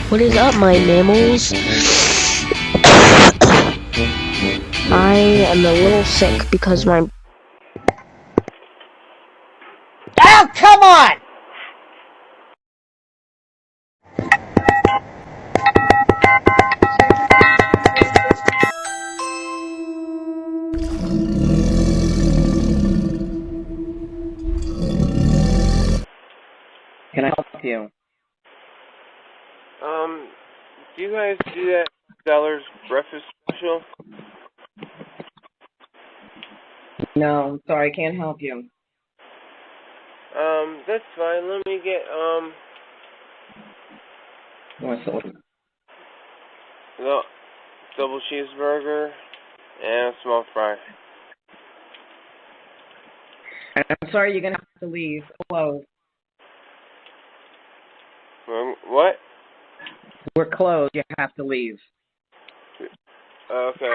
What is up, my mammals? I am a little sick because my... Oh, come on! Can I help you? Do you guys do that $5 breakfast special? No, sorry, I can't help you. That's fine. Let me get, You want to order? the double cheeseburger and a small fry. I'm sorry, you're gonna have to leave. Closed. What? We're closed. You have to leave. Okay.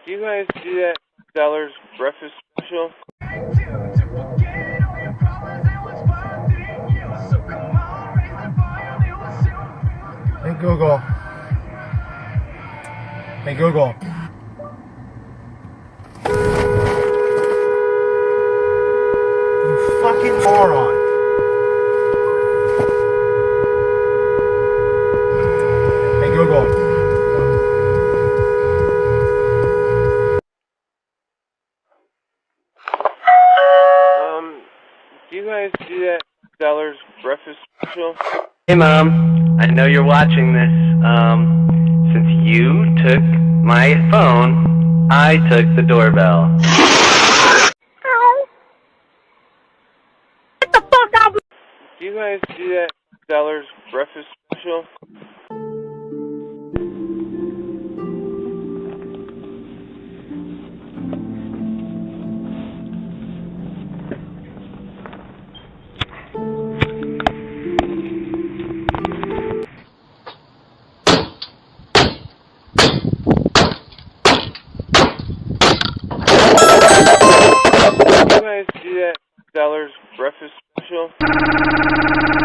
Do you guys do that $5 breakfast special? Hey Google. Hey Google. You fucking moron. Hey Google. Do you guys do that $5 breakfast special? Hey Mom, I know you're watching this. Since you took my phone, I took the doorbell. Do you guys do that $5 breakfast special?